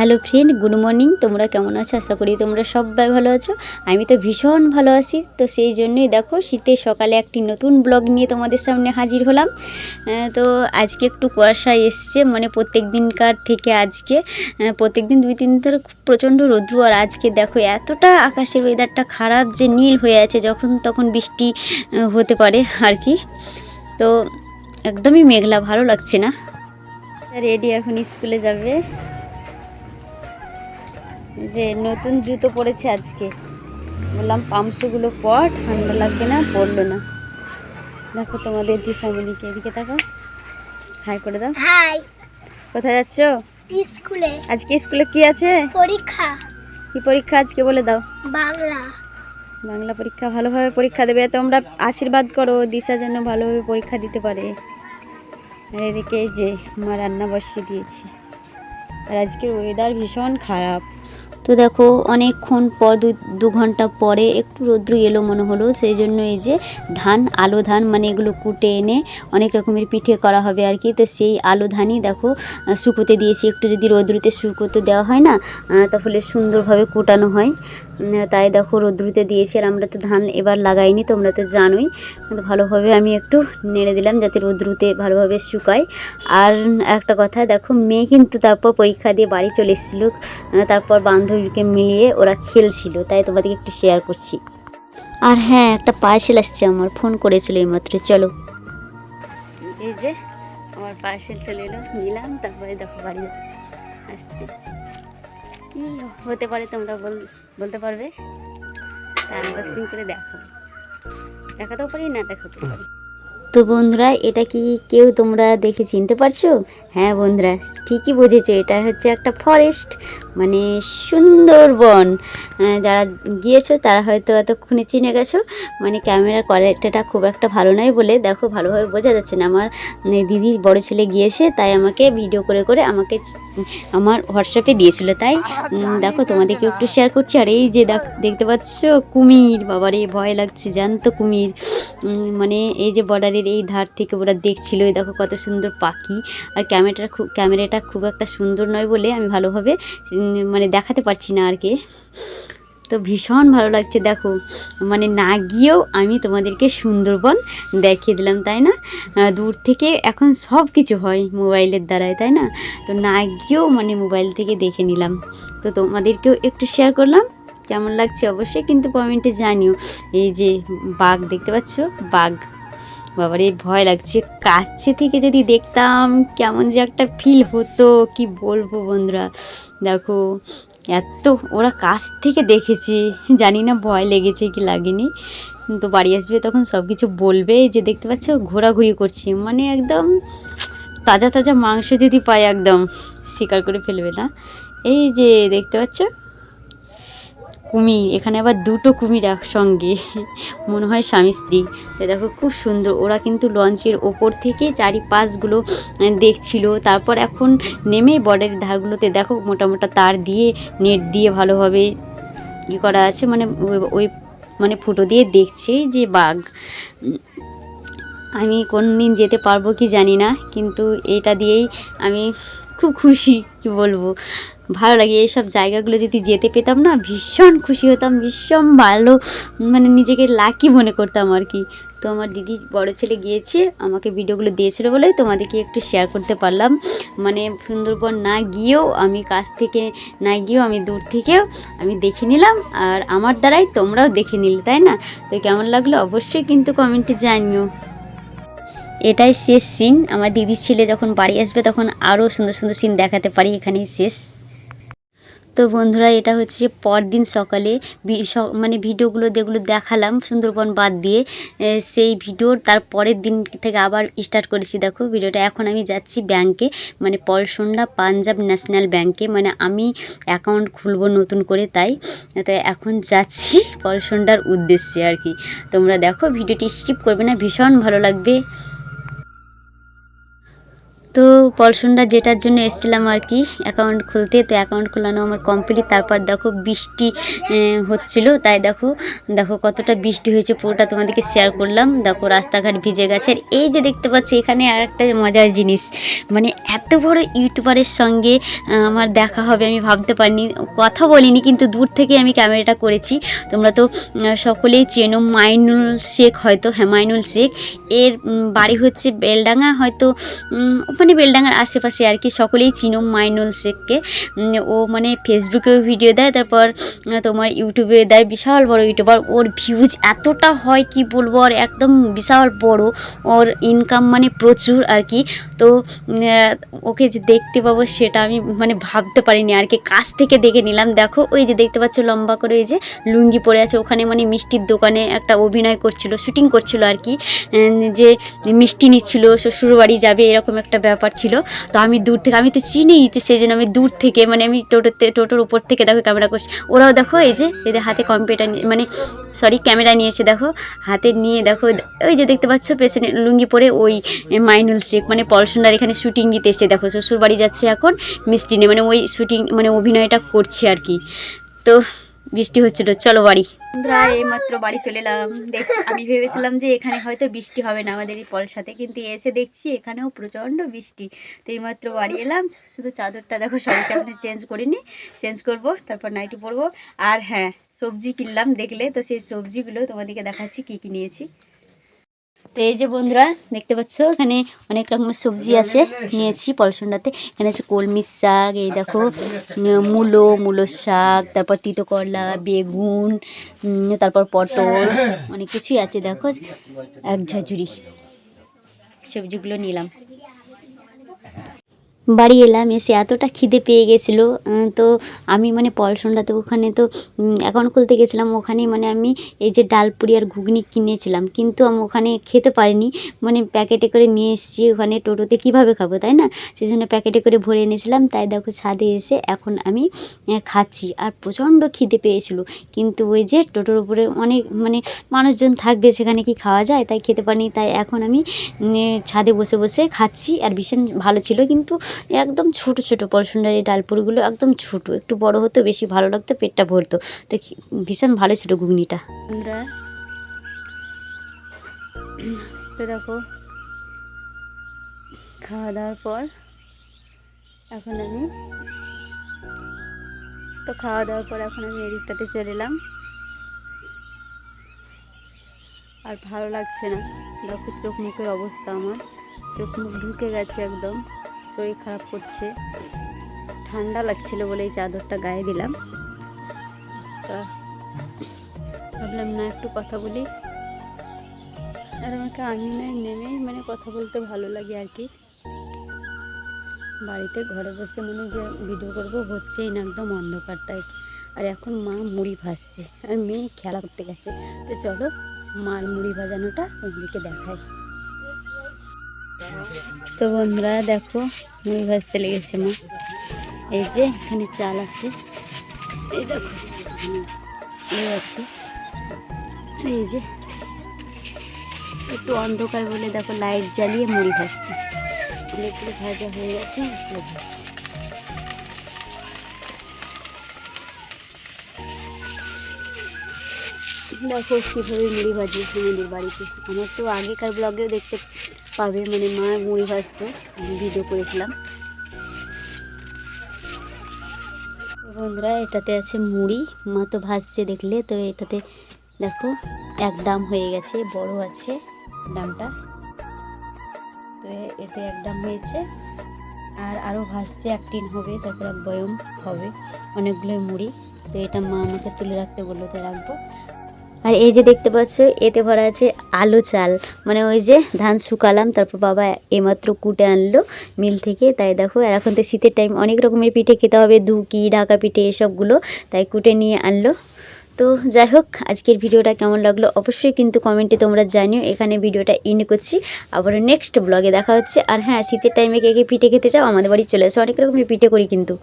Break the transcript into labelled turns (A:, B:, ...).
A: Hello friend, good morning. তোমরা কেমন আছো? আশা করি তোমরা সবাই ভালো আছো। আমি তো ভীষণ ভালো আছি। তো সেই জন্যই দেখো শীতের সকালে একটি নতুন ব্লগ নিয়ে তোমাদের সামনে হাজির হলাম। তো আজকে একটু কুয়াশা এসছে, মানে প্রত্যেক দিনকার থেকে আজকে প্রত্যেক দিন 2-3 দিন ধরে প্রচণ্ড রৌদ্র। আর আজকে দেখো এতটা আকাশের ওয়েদারটা খারাপ যে নীল হয়ে আছে, যখন তখন বৃষ্টি হতে পারে আর কি। তো একদমই মেঘলা, ভালো লাগছে না। রেডি, এখন স্কুলে যাবে। যে নতুন জুতো পরেছে আজকে, বললাম পামশুগুলো পর, ঠান্ডা লাগবে না, পরলো না। দেখো তোমাদের দিশামণিকে, এদিকে দেখো, হাই করে দাও।
B: হাই।
A: কোথায় যাচ্ছ?
B: স্কুলে।
A: আজকে স্কুলে কি আছে?
B: পরীক্ষা।
A: কি পরীক্ষা আজকে বলে দাও?
B: বাংলা।
A: বাংলা পরীক্ষা। ভালোভাবে পরীক্ষা দেবে, তোমরা আশীর্বাদ করো দিশা যেন ভালোভাবে পরীক্ষা দিতে পারে। আর এদিকে যে মা রান্না বসিয়ে দিয়েছি। আর আজকের ওয়েদার ভীষণ খারাপ। তো দেখো অনেকক্ষণ পর 2 ঘন্টা পরে একটু রৌদ্র এলো মনে হলো, সেই জন্য এই যে ধান, আলো ধান, মানে এগুলো কুটে এনে অনেক রকমের পিঠে করা হবে আর কি। তো সেই আলো ধানই দেখো শুকোতে দিয়েছি। একটু যদি রৌদ্রুতে শুকোতে দেওয়া হয় না, তাহলে সুন্দরভাবে কুটানো হয়। তাই দেখো রৌদ্রুতে দিয়েছি। আর আমরা তো ধান এবার লাগাইনি, তোমরা তো জানোই। কিন্তু ভালোভাবে আমি একটু নেড়ে দিলাম যাতে রৌদ্রুতে ভালোভাবে শুকায়। আর একটা কথা দেখো, মেয়ে কিন্তু তারপর পরীক্ষা দিয়ে বাড়ি চলে এসেছিলো। তারপর বান্ধবীকে মিলিয়ে ওরা খেলছিল, তাই তোমাদেরকে একটু শেয়ার করছি। আর হ্যাঁ, একটা পার্সেল আসছে, আমার ফোন করেছিল এইমাত্র। চলো, এই যে আমার পার্সেল চলে এলো, নিলাম। তারপরে দেখো বাড়ি আসছে। কি হতে পারে তোমরা বলতে পারবে? আনবক্সিং করে দেখাতেও পারি, না দেখাতেও পারি। তো বন্ধুরা, এটা কি কেউ তোমরা দেখে চিনতে পারছো? হ্যাঁ বন্ধুরা, ঠিকই বুঝেছো, এটা হচ্ছে একটা ফরেস্ট, মানে সুন্দরবন। যারা গিয়েছো তারা হয়তো এতক্ষণে চিনে গেছো। মানে ক্যামেরার কোয়ালিটিটা খুব একটা ভালো নয় বলে দেখো ভালোভাবে বোঝা যাচ্ছে না। আমার দিদি বড় ছেলে গিয়েছে, তাই আমাকে ভিডিও করে করে আমাকে আমার হোয়াটসঅ্যাপে দিয়েছিল, তাই দেখো তোমাদেরকে একটু শেয়ার করছি। আর এই যে দেখতে পাচ্ছ কুমির, বাবারে ভয় লাগছে, জানতো কুমির। মানে এই যে বর্ডারের এই ধার থেকে ওরা দেখছিল, এই দেখো কত সুন্দর পাখি। আর ক্যামেরাটা খুব একটা সুন্দর নয় বলে আমি ভালোভাবে মানে দেখাতে পারছি না আর কি। তো ভীষণ ভালো লাগছে দেখো, মানে না গিয়েও আমি তোমাদেরকে সুন্দরবন দেখিয়ে দিলাম, তাই না? দূর থেকে এখন সব কিছু হয় মোবাইলের দ্বারাই, তাই না? তো না গিয়েও মানে মোবাইল থেকে দেখে নিলাম। তো তোমাদেরকেও একটু শেয়ার করলাম। কেমন লাগছে অবশ্যই কিন্তু কমেন্টে জানিও। এই যে বাঘ দেখতে পাচ্ছ, বাঘ, বাবারে ভয় লাগছে। কাছে থেকে যদি দেখতাম কেমন যে একটা ফিল হতো, কি বলবো বন্ধুরা। দেখো এত ওরা কাছ থেকে দেখেছে, জানি না ভয় লেগেছে কি লাগেনি। তো বাড়ি আসবে তখন সব কিছু বলবে। যে দেখতে পাচ্ছ ঘোরাঘুরি করছে, মানে একদম তাজা তাজা মাংস যদি পায় একদম শিকার করে ফেলবে না। এই যে দেখতে পাচ্ছ কুমির, এখানে আবার 2টো কুমির একসঙ্গে, মনে হয় স্বামী স্ত্রী। তো দেখো খুব সুন্দর, ওরা কিন্তু লঞ্চের ওপর থেকে চারিপাশগুলো দেখছিল। তারপর এখন নেমে বর্ডারের ধারগুলোতে দেখো মোটা মোটা তার দিয়ে, নেট দিয়ে ভালোভাবে করা আছে, মানে ওই মানে ফুটো দিয়ে দেখছে যে বাঘ। আমি কোন দিন যেতে পারবো কি জানি না, কিন্তু এটা দিয়েই আমি খুব খুশি, কি বলবো, ভালো লাগে। এইসব জায়গাগুলো যদি যেতে পেতাম না, ভীষণ খুশি হতাম, ভীষণ ভালো, মানে নিজেকে লাকি মনে করতাম আর কি। তো আমার দিদি বড় ছেলে গিয়েছে, আমাকে ভিডিওগুলো দিয়েছিল বলে তোমাদেরকে একটু শেয়ার করতে পারলাম। মানে সুন্দরবন না গিয়েও, আমি কাছ থেকে না গিয়েও, আমি দূর থেকেও আমি দেখে নিলাম। আর আমার দ্বারাই তোমরাও দেখে নিলে, তাই না? তো কেমন লাগলো অবশ্যই কিন্তু কমেন্টে জানিও। এটাই শেষ সিন। আমার দিদির ছেলে যখন বাড়ি আসবে তখন আরও সুন্দর সুন্দর সিন দেখাতে পারি, এখানেই শেষ। তো বন্ধুরা, এটা হচ্ছে পরদিন সকালে মানে ভিডিওগুলো যেগুলো দেখালাম সুন্দরবন বাদ দিয়ে, সেই ভিডিওর তার পরের দিন থেকে আবার স্টার্ট করেছি। দেখো ভিডিওটা। এখন আমি যাচ্ছি ব্যাংকে, মানে পলসন্ডা পাঞ্জাব ন্যাশনাল ব্যাংকে, মানে আমি অ্যাকাউন্ট খুলবো নতুন করে, তাই এখন যাচ্ছি পলসন্ডার উদ্দেশ্যে আর কি। তোমরা দেখো ভিডিওটি স্কিপ করবে না, ভীষণ ভালো লাগবে। তো পলসনটা যেটার জন্য এসেছিলাম আর কি অ্যাকাউন্ট খুলতে, তো অ্যাকাউন্ট খোলানো আমার কমপ্লিট। তারপর দেখো বৃষ্টি হচ্ছিল, তাই দেখো দেখো কতটা বৃষ্টি হয়েছে পুরোটা তোমাদেরকে শেয়ার করলাম। দেখো রাস্তাঘাট ভিজে গেছে। আর এই যে দেখতে পাচ্ছি এখানে আর একটা মজার জিনিস, মানে এত বড় ইউটিউবারের সঙ্গে আমার দেখা হবে আমি ভাবতে পারিনি, কথা বলিনি, কিন্তু দূর থেকে আমি ক্যামেরাটা করেছি। তোমরা তো সকলেই চেনো মাইনুল শেখ, হয়তো হ্যাঁ মাইনুল শেখ। এর বাড়ি হচ্ছে বেলডাঙ্গা, হয়তো মানে বেলডাঙ্গার আশেপাশে আর কি। সকলেই চিনো মাইনুল শেখকে। ও মানে ফেসবুকেও ভিডিও দেয়, তারপর তোমার ইউটিউবে দেয়, বিশাল বড় ইউটিউবার। ওর ভিউজ এতটা হয় কি বলবো, আর একদম বিশাল বড়, ওর ইনকাম মানে প্রচুর আর কি। তো ওকে যে দেখতে পাবো সেটা আমি মানে ভাবতে পারিনি আর কি, কাছ থেকে দেখে নিলাম। দেখো ওই যে দেখতে পাচ্ছ লম্বা করে ওই যে লুঙ্গি পরে আছে, ওখানে মানে মিষ্টির দোকানে একটা অভিনয় করছিল, শুটিং করছিল আর কি, যে মিষ্টি নিচ্ছিল, শ্বশুরবাড়ি যাবে এরকম একটা ব্যাপার ছিল। তো আমি দূর থেকে, আমি তো চিনি, তো সেই জন্য আমি দূর থেকে মানে আমি টোটোর উপর থেকে দেখো ক্যামেরা করছি। ওরাও দেখো এই যে এদের হাতে কম্পিউটার মানে সরি ক্যামেরা নিয়েছে, দেখো হাতে নিয়ে দেখো ওই যে দেখতে পাচ্ছ পেছনে লুঙ্গি পরে ওই মাইনুল শেখ মানে পলসনদার এখানে শুটিং দিতে এসছে। দেখো শ্বশুরবাড়ি যাচ্ছে এখন মিষ্টি নিয়ে, মানে ওই শুটিং মানে অভিনয়টা করছে আর কি। তো বৃষ্টি হচ্ছিল, চলো বাড়ি। আমরা এইমাত্র বাড়ি চলে এলাম। আমি ভেবেছিলাম যে এখানে হয়তো বৃষ্টি হবে না আমাদের এই পলসাতে, কিন্তু এসে দেখছি এখানেও প্রচণ্ড বৃষ্টি। তো এইমাত্র বাড়ি এলাম, শুধু চাদরটা দেখো সবাইকে আপনি চেঞ্জ করিনি, চেঞ্জ করব, তারপর নাইটি পরবো। আর হ্যাঁ সবজি কিনলাম দেখলে, তো সেই সবজিগুলো তোমাদেরকে দেখাচ্ছি কী কী নিয়েছি। তো এই যে বন্ধুরা দেখতে পাচ্ছ এখানে অনেক রকমের সবজি আছে, নিয়েছি পলসনটাতে। এখানে আছে কলমির শাক, এই দেখো মূলো শাক, তারপর তিতো করলা, বেগুন, তারপর পটল, অনেক কিছুই আছে। দেখো এক ঝাঁঝুরি সবজিগুলো নিলাম। বাড়ি এলাম, এসে এতটা খিদে পেয়ে গেছিলো, তো আমি মানে পলসনটাতে ওখানে তো অ্যাকাউন্ট খুলতে গেছিলাম, ওখানে মানে আমি এই যে ডালপুরি আর ঘুগনি কিনেছিলাম, কিন্তু আমি ওখানে খেতে পারিনি, মানে প্যাকেটে করে নিয়ে এসেছি। ওখানে টোটোতে কীভাবে খাবো তাই না, সেই জন্য প্যাকেটে করে ভরে এনেছিলাম। তাই দেখো ছাদে এসে এখন আমি খাচ্ছি, আর প্রচণ্ড খিদে পেয়েছিলো, কিন্তু ওই যে টোটোর উপরে অনেক মানে মানুষজন থাকবে, সেখানে কি খাওয়া যায়, তাই খেতে পারিনি। তাই এখন আমি ছাদে বসে বসে খাচ্ছি, আর ভীষণ ভালো ছিল। কিন্তু একদম ছোট ছোট পলসনটার এই ডালপুরিগুলো একদম ছোট, একটু বড় হতো বেশি ভালো লাগতো, পেটটা ভরতো। তো ভীষণ ভালো ছিল ঘুগনিটা। আমরা তো দেখো খাওয়া দাওয়ার পর এখন আমি এদিকটাতে চলে এলাম। আর ভালো লাগছে না, দেখো চোখ মুখের অবস্থা, আমার চোখ মুখ ঢুকে গেছে একদম, শরীর খারাপ করছে। ঠান্ডা লাগছিল বলে এই চাদরটা গায়ে দিলাম। তো ভাবলাম না একটু কথা বলি, আর আমাকে আঙিনায় নেমেই মানে কথা বলতে ভালো লাগে আর কি। বাড়িতে ঘরে বসে মনে যে ভিডিও করবো হচ্ছেই না, একদম অন্ধকার তাই। আর এখন মা মুড়ি ভাজছে আর মেয়ে খেলা করতে গেছে। তো চলো মার মুড়ি ভাজানোটা ওইদিকে দেখাই। তো বন্ধুরা দেখো মুড়ি ভাজতে লেগেছে মা। এই যে এখানে চাল আছে, এই দেখো এই আছে, এই যে একটু অন্ধকার বলে দেখো লাইট জ্বালিয়ে মুড়ি ভাজছে। অনেকগুলো ভাজা হয়ে গেছে, এগুলো ভাজছে। দেখো কীভাবে মুড়ি ভাজি আমাদের বাড়িতে। আমার তো আগেকার ব্লগেও দেখতে পাবে, মানে মা মুড়ি ভাজতো, আমি ভিডিও করেছিলাম। বন্ধুরা এটাতে আছে মুড়ি, মা তো ভাজছে দেখলে। তো এটাতে দেখো এক ডাম হয়ে গেছে, বড় আছে ডামটা, তো এতে এক ডাম হয়েছে। আর আরও ভাজছে, এক টিন হবে, তারপর এক বয়ম হবে, অনেকগুলোই মুড়ি। তো এটা মা আমাকে তুলে রাখতে বললো, তো রাখবো। আর এই যে দেখতে পাচ্ছ এতে ভরা আছে আলু চাল, মানে ওই যে ধান শুকালাম, তারপর বাবা এইমাত্র কুটে আনলো মিল থেকে। তাই দেখো আর এখন তো শীতের টাইম, অনেক রকমের পিঠে খেতে হবে, ধুকি ঢাকা পিঠে এসবগুলো, তাই কুটে নিয়ে আনলো। তো যাই হোক আজকের ভিডিওটা কেমন লাগলো অবশ্যই কিন্তু কমেন্টে তোমরা জানিও। এখানে ভিডিওটা এন্ড করছি, আবার নেক্সট ব্লগে দেখা হচ্ছে। আর হ্যাঁ শীতের টাইমে কে কে পিঠে খেতে চাও আমাদের বাড়ি চলে আসো, অনেক রকমের পিঠে করি কিন্তু।